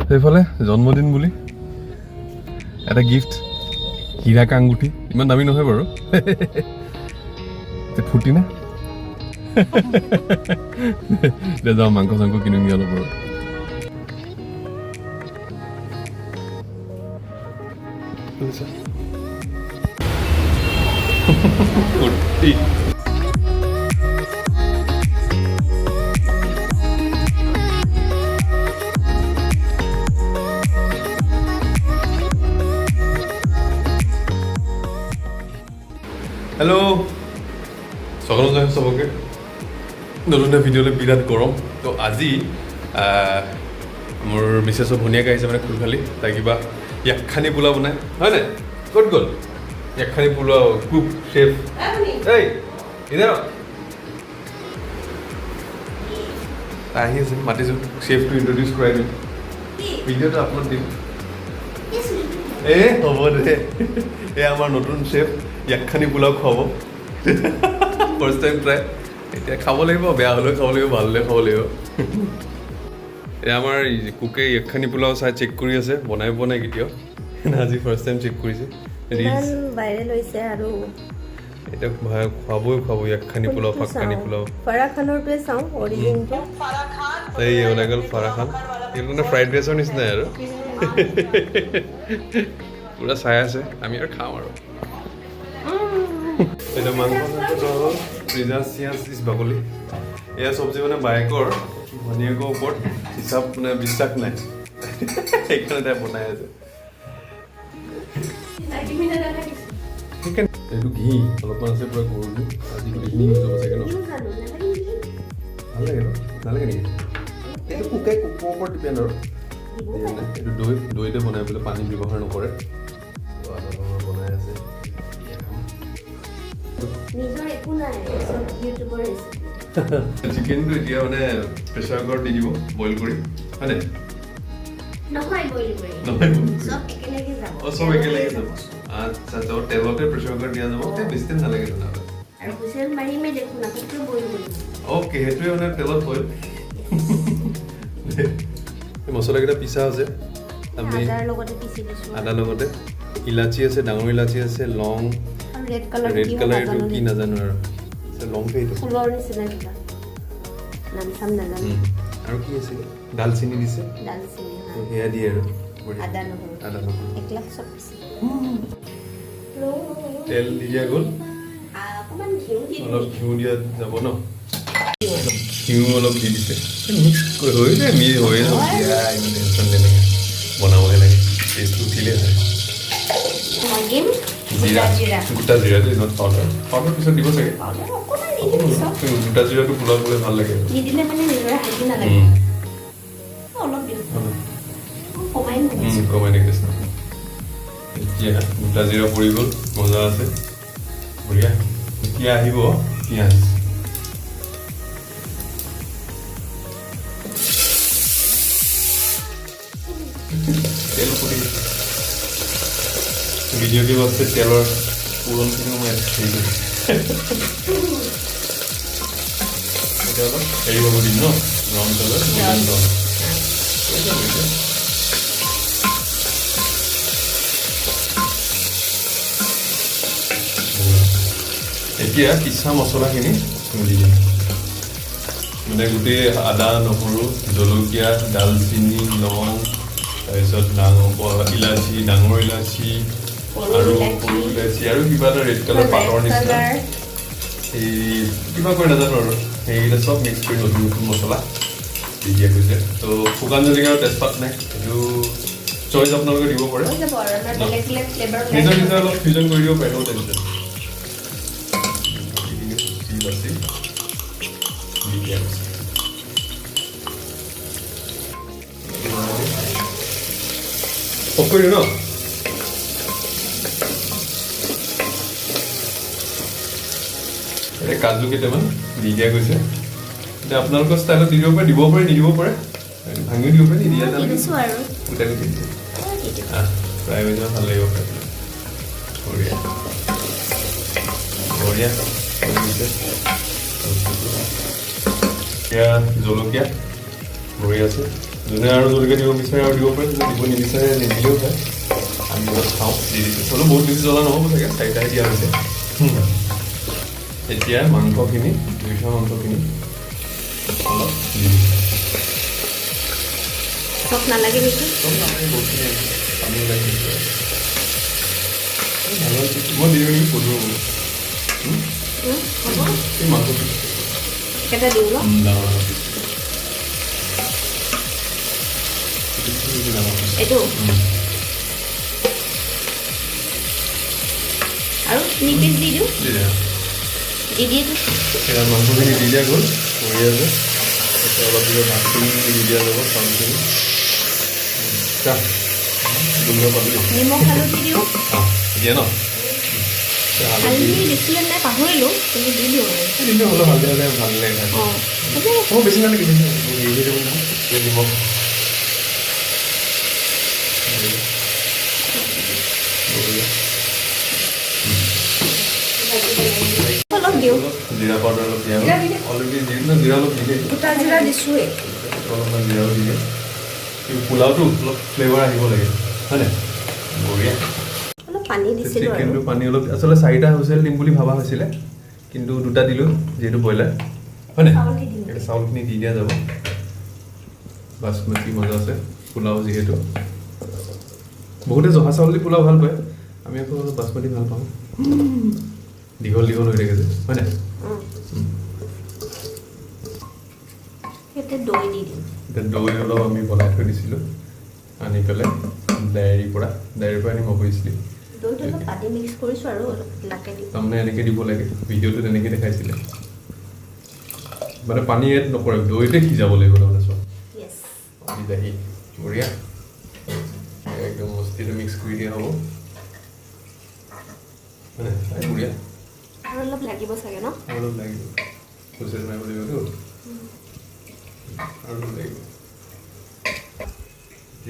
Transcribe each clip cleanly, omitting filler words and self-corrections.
সেইফালে জন্মদিন বুলি এটা গিফট হীৰা কাংগুঠি ইমান দামী নহয় বাৰু ফুটি না এতিয়া যাওঁ মাংস চাংস কিনোগৈ অলপ বাৰু ফুটি হেল্ল' সকলো জয় চবকে নতুন এটা ভিডিঅ'লৈ বিৰাট গৰম তো আজি মোৰ মিছেছৰ ভনীয়েক আহিছে মানে খুলখালি তাই কিবা য়াকখানি পোলাও বনাই হয় নাই ক'ত গ'ল য়াকখানি পোলাও কুক চেফ এই ইধৰ তাই আহি আছে মাতিছোঁ চেফটো ইণ্ট্ৰডিউচ কৰাই দিম ভিডিঅ'টো আপলোড দিম হ'ব দে এই আমাৰ নতুন চেফ য়াকখানি পোলাও খুৱাব ফাৰ্ষ্ট টাইম ট্ৰাই এতিয়া খাব লাগিব বেয়া হ'লেও খাব লাগিব ভাল হ'লেও খাব লাগিব এই আমাৰ কুকে য়াকখানি পোলাও চাই চেক কৰি আছে বনাই পোৱা নাই কেতিয়াও আজি ফাৰ্ষ্ট টাইম চেক কৰিছে ভাইৰেল হৈছে আৰু এতিয়া খুৱাব য়াকখানি পোলাও ফাক্কানি পোলাও ফাৰা খানৰটোৱে চাওঁ অৰিজিনটো এই ওলাই গ'ল ফাৰা খান এইটো মানে ফ্ৰাইড ৰাইচৰ নিচিনাই আৰু পুৰা চাই আছে আমি আৰু খাওঁ আৰু এটা মাংস পিঁয়াজ চিয়াজ ইচ বাকলি এয়া চব্জি মানে বাইকৰ ভনীয়েকৰ ওপৰত হিচাপ মানে বিশ্বাস নাই সেইকাৰণে তাই বনাই আছে এইটো ঘি অলপমান আছে পুৰা গৰুটো আজি গোটেইখিনি ইউজ হ'ব চাগে ন ভাল লাগে ন নালাগে নেকি এইটো কুকৰ ওপৰত ডিপেণ্ড আৰু এইটো দৈতে বনাই পেলাই পানী ব্যৱহাৰ নকৰে বনাই আছে চিকেনটো এতিয়া মানে প্ৰেছাৰ কুকাৰত দি দিব বইল কৰি হয়নে চব একেলগে যাব আচ্ছা তো তেলতে প্ৰেছাৰ কুকাৰত দিয়া যাব বেছি টাইম নালাগে তেনেহ'লে অ'কে সেইটোৱে মানে তেলত বইল মছলাকেইটা পিছা আছে আমি আদাৰ লগতে ইলাচি আছে ডাঙৰ ইলাচি আছে লং ৰেড কালাৰ এইটো কি নাজানো আৰু লংটো এইটো ফুলৰ নিচিনা কিবা নাম চাম নাজানো আৰু কি আছে দালচিনি দিছে সেয়া দিয়ে আৰু আদা নহৰু একলা চব তেল দি দিয়া গ'ল অলপ ঘিউ দিয়া যাব ন ঘিউ অলপ দি দিছে মিক্স হৈ যায় হৈ যাব ইমান টেনশ্যন তেনেকৈ বনাবহে লাগে টেষ্টটো উঠিলে হয় গোটা জিৰাটো ইমান পাউডাৰ পিছত দিব চাগে গোটা জিৰাটো পোলাও বোলে ভাল লাগে কমাই নেকি এতিয়া গোটা জিৰা পৰি গ'ল মজা আছে বঢ়িয়া এতিয়া আহিব পিঁয়াজ তেল পৰি ভিডিঅ' দিব আছে তেলৰ পুৰণখিনি মই এতিয়া অলপ হেৰি হ'ব দিম ন ৰং তেলৰ এতিয়া পিছা মছলাখিনি দি দিম মানে গোটেই আদা নহৰু জলকীয়া দালচিনি লং তাৰপিছত ইলাচি ডাঙৰ ইলাচি আৰু সৰু ইলাচি আৰু কিবা এটা ৰেড কালাৰ পাতৰ নিচিনা এই কিবা কৰি নাজানো আৰু সেইকেইটা চব মিক্স কৰি নতুন নতুন মছলা দি দিয়া গৈছে তো শুকান জলকীয়া আৰু তেজপাত নাই এইটো চইচ আপোনালোকে দিব পাৰে নিজৰ নিজৰ অলপ ফিউজন কৰি দিব পাৰে টেনশ্যন অফ কৰি দিওঁ ন কাজু কেইটামান দি দিয়া গৈছে এতিয়া আপোনালোকৰ ষ্টাইলত দি দিব পাৰে নিদিব পাৰে ভাঙি দিব পাৰে নিদিয়া নালাগে গোটাই গোটাই দিয়ে ফ্ৰাই হৈ যাব ভাল লাগিব বঢ়িয়া বঢ়িয়া এতিয়া জলকীয়া বঢ়িয়া আছে যোনে আৰু জলকীয়া দিব বিচাৰে আৰু দিব পাৰে, যোনে দিব নিবিচাৰে নিদিলেও হয়। আমি অলপ খাওঁ, দি দিছোঁ। হ'লেও বহুত বেছি জ্বলা নহ'ব চাগে, 4টাহে দিয়া হৈছে। এতিয়া মাংসখিনি, ধুই থোৱা মাংসখিনি অলপ দি দিছোঁ। চব নালাগে নেকি? চব নালাগে, বহুতখিনি আছে। পানী ওলাই দিছোঁ। মই দি দিম সুধো। হ'ব এই মাংস কেইটা দিওঁ ন? এইটো আৰু 3 পিচ দি দিওঁ। দি দিয়েতো মাংসখিনি দি দিয়া গ'ল, বঢ়িয়া যে। তাৰপিছত অলপ দিনৰ ভাতখিনি দি দিয়া যাব, চাউলখিনি। গোন্ধ পালোঁ। নিমখ হালধি দিওঁ। দিয়ে ন? হালধি দিছিলে নাই পাহৰিলোঁ, কিন্তু দি দিওঁ আৰু। কিন্তু অলপ হালধি হ'লে ভাল লাগে খাই। অঁ হ'ব, বেছি নালাগে, বেছি হেৰি দিব নিমখ। অলপ দিওঁ। জিৰা পাউডাৰ অলপ দিয়া অলৰেডি জিৰা অলপ দিলে, গোটা জিৰা দিছোঁৱেই। অলপমান জিৰাও দিলে। পোলাওটো অলপ ফ্লেভাৰ আহিব লাগে, হয় নাই? বঢ়িয়া। অলপ পানী দিছিলোঁ আৰু। চিকেনটো পানী অলপ, আচলতে 4টা হুইচেল দিম বুলি ভাবা হৈছিলে, কিন্তু 2টা দিলোঁ যিহেতু ব্ৰইলাৰ, হয় নাই? এতিয়া চাউলখিনি দি দিয়া যাব। বাচমতি মজা আছে, পোলাও যিহেতু। বহুতে জহা চাউল দি পোলাও ভাল পায়, আমি আকৌ বাচমতি ভাল পাওঁ। দীঘল দীঘল হৈ থাকে যে, হয় নাই? ইয়াতে দৈ দি দিম। এতিয়া দৈ অলপ আমি বনাই থৈ দিছিলোঁ, আনি পেলাই ডায়েৰীৰ পৰা আনি মই কৰিছিলোঁ। দৈটো অলপ পানী মিক্স কৰিছোঁ আৰু অলপ লাকে দিম। তাৰমানে এনেকৈ দিব লাগে, ভিডিঅ'টো তেনেকৈ দেখাইছিলে। মানে পানী এড নকৰে, দৈতে সিজাব লাগিব তাৰমানে চব। য়েছ। বিলাহী বঢ়িয়া, একদম মস্তিটো মিক্স কৰি দিয়া হ'ব, মানে বঢ়িয়া। আৰু অলপ লাগিব চাগে ন? অলপ লাগিব, হুইচেল মাৰিব লাগিবতো, আৰু অলপ লাগিব।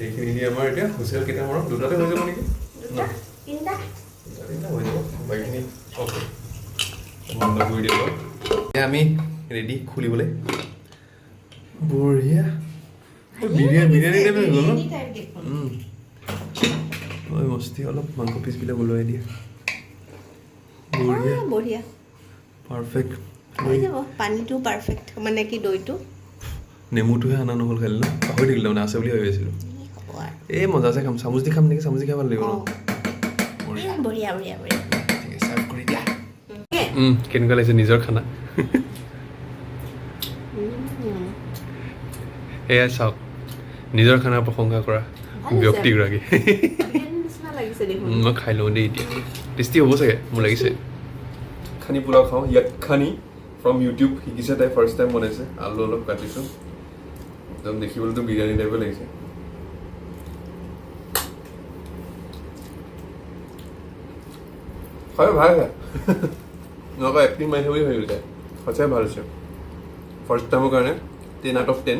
এইখিনি দি আমাৰ এতিয়া হুইচেল কেইটা মাৰক, 2টাতে হৈ যাব নেকি? 2টা 3টা 3টা হৈ যাব, বাকীখিনি অ'কে বন্ধ কৰি দিব। এতিয়া আমি ৰেডি খুলিবলৈ। বঢ়িয়া, বিৰিয়ানী টাইপ হৈ গ'ল ন? ঐ মস্তি, অলপ মাংস পিচবিলাক ওলাই দিয়া। বঢ়িয়া, বঢ়িয়া পাৰফেক্ট হৈ যাব। পানীটো পাৰফেক্ট, মানে কি দৈটো। নেমুটোহে অনা নহ'ল খালি ন, পাহৰি থাকিলোঁ মানে আছে বুলি ভাবি আছিলোঁ। এই মজা আছে, খাম চামুচ দি খাম নেকি? চামুচ দি খাই ভাল লাগিব ন? বঢ়িয়া বঢ়িয়া বঢ়িয়া। ঠিক আছে, চাৰ্ভ কৰি দিয়া। কেনেকুৱা লাগিছে নিজৰ খানা? এয়া চাওক, নিজৰ খানাৰ প্ৰশংসা কৰা ব্যক্তিগৰাকী। মই খাই লওঁ দেই এতিয়া, টেষ্টি হ'ব চাগে, মোৰ লাগিছে। খানি পোলাও খাওঁ, ইয়াক খানি ফ্ৰম ইউটিউব শিকিছে তাই, ফাৰ্ষ্ট টাইম বনাইছে। আলু অলপ কাটিছোঁ, একদম দেখিবলৈতো বিৰিয়ানী টাইপে লাগিছে। হয় ভাল আছে, নকয় এক্টিং মাৰিছে বুলি ভাবিছে, সঁচাই ভাল হৈছে। ফাৰ্ষ্ট টাইমৰ কাৰণে 10 out of 10।